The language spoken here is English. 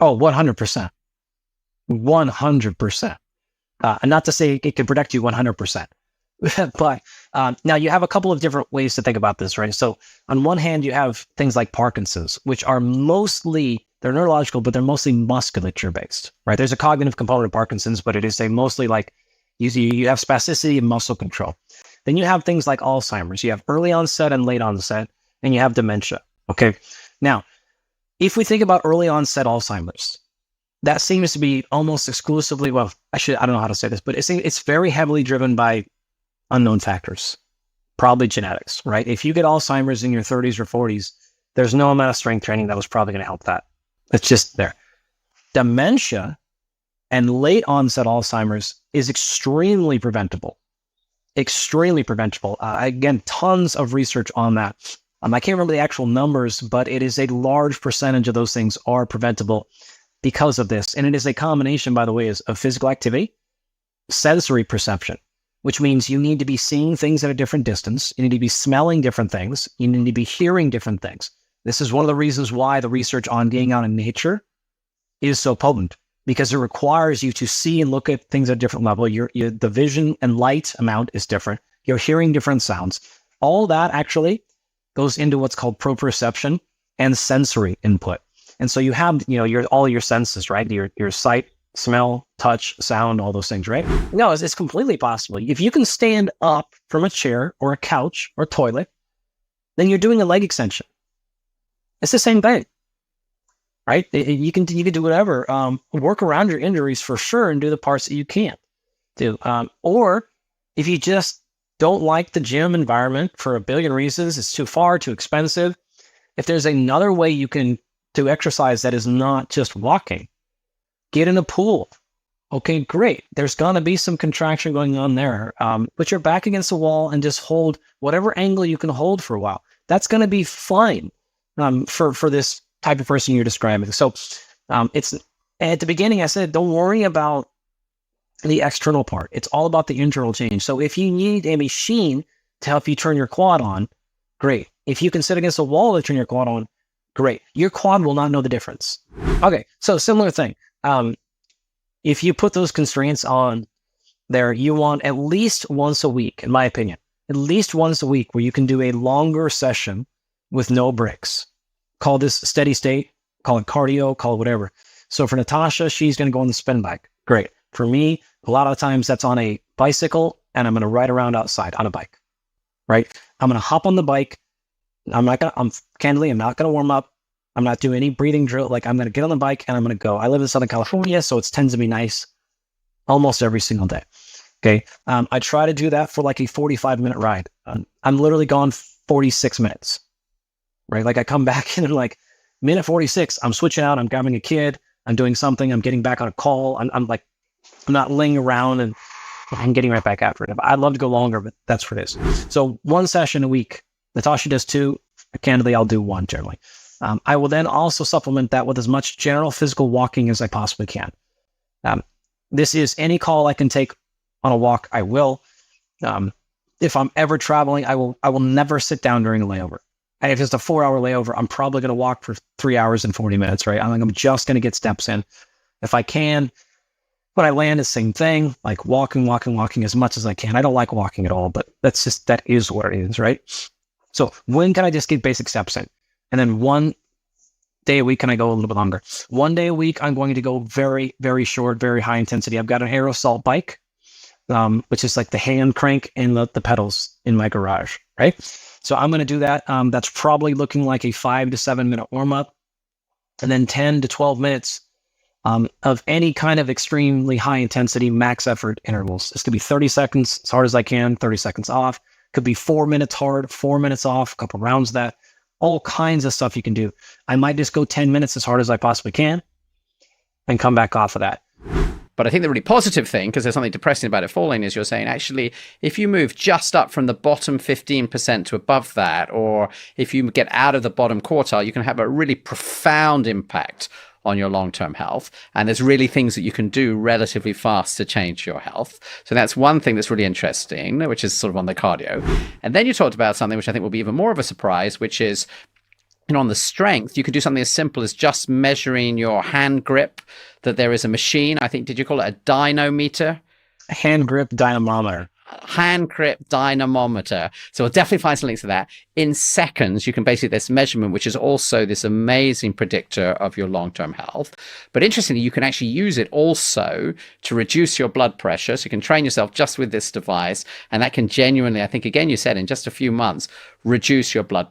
Oh, 100%. 100%. And not to say it can protect you 100%. But now you have a couple of different ways to think about this, right? So on one hand, you have things like Parkinson's, which are mostly, they're neurological, but they're mostly musculature based, right? There's a cognitive component of Parkinson's, but it is a mostly like you have spasticity and muscle control. Then you have things like Alzheimer's. You have early onset and late onset, and you have dementia. Okay. Now, if we think about early onset Alzheimer's, that seems to be almost exclusively, well, I don't know how to say this, but it's very heavily driven by unknown factors, probably genetics, right? If you get Alzheimer's in your 30s or 40s, there's no amount of strength training that was probably going to help that. It's just there. Dementia and late onset Alzheimer's is extremely preventable. Extremely preventable. Again, tons of research on that. I can't remember the actual numbers, but it is a large percentage of those things are preventable because of this. And it is a combination, by the way, of physical activity, sensory perception, which means you need to be seeing things at a different distance. You need to be smelling different things. You need to be hearing different things. This is one of the reasons why the research on being out in nature is so potent, because it requires you to see and look at things at a different level. The vision and light amount is different. You're hearing different sounds. All that actually goes into what's called proprioception and sensory input. And so you have, all your senses, right? Your sight, smell, touch, sound, all those things, right? No, it's completely possible. If you can stand up from a chair or a couch or toilet, then you're doing a leg extension. It's the same thing, right? You can do whatever. Work around your injuries for sure and do the parts that you can't do. Or if you just don't like the gym environment for a billion reasons, it's too far, too expensive. If there's another way you can do exercise that is not just walking, get in a pool. Okay, great. There's going to be some contraction going on there. Put your back against the wall and just hold whatever angle you can hold for a while. That's going to be fine for this type of person you're describing. So it's at the beginning, I said, don't worry about the external part. It's all about the internal change. So if you need a machine to help you turn your quad on, great. If you can sit against a wall to turn your quad on, great. Your quad will not know the difference. Okay, so similar thing. If you put those constraints on there, you want at least once a week, in my opinion, at least once a week where you can do a longer session with no breaks. Call this steady state, call it cardio, call it whatever. So for Natasha, she's going to go on the spin bike. Great. For me, a lot of times that's on a bicycle and I'm going to ride around outside on a bike, right? I'm going to hop on the bike. I'm not going to warm up. I'm not doing any breathing drill. Like I'm going to get on the bike and I'm going to go. I live in Southern California, so it tends to be nice almost every single day. Okay. I try to do that for like a 45-minute ride. I'm literally gone 46 minutes, right? Like I come back and I'm like minute 46, I'm switching out. I'm grabbing a kid. I'm doing something. I'm getting back on a call. I'm not laying around and I'm getting right back after it. I'd love to go longer, but that's what it is. So one session a week. Natasha does 2. Candidly, I'll do 1 generally. I will then also supplement that with as much general physical walking as I possibly can. This is any call I can take on a walk, I will. If I'm ever traveling, I will never sit down during a layover. And if it's a 4-hour layover, I'm probably going to walk for 3 hours and 40 minutes, right? I'm just going to get steps in. If I can, when I land, the same thing, like walking as much as I can. I don't like walking at all, but that is what it is, right? So when can I just get basic steps in? And then 1 day a week, can I go a little bit longer? 1 day a week, I'm going to go very, very short, very high intensity. I've got an aerosol bike, which is like the hand crank and the pedals in my garage, right? So I'm going to do that. That's probably looking like a 5 to 7 minute warm up, and then 10 to 12 minutes of any kind of extremely high intensity max effort intervals. This could be 30 seconds as hard as I can, 30 seconds off. Could be 4 minutes hard, 4 minutes off, a couple rounds of that. All kinds of stuff you can do. I might just go 10 minutes as hard as I possibly can and come back off of that. But I think the really positive thing, because there's something depressing about it falling, is you're saying, actually, if you move just up from the bottom 15% to above that, or if you get out of the bottom quartile, you can have a really profound impact on your long-term health. And there's really things that you can do relatively fast to change your health. So that's one thing that's really interesting, which is sort of on the cardio. And then you talked about something which I think will be even more of a surprise, which is And on the strength, you could do something as simple as just measuring your hand grip, that there is a machine, I think, did you call it a dynometer? Hand grip dynamometer. Hand grip dynamometer. So we'll definitely find some links to that. In seconds, you can basically this measurement, which is also this amazing predictor of your long-term health. But interestingly, you can actually use it also to reduce your blood pressure. So you can train yourself just with this device, and that can genuinely, I think, again, you said in just a few months, reduce your blood pressure.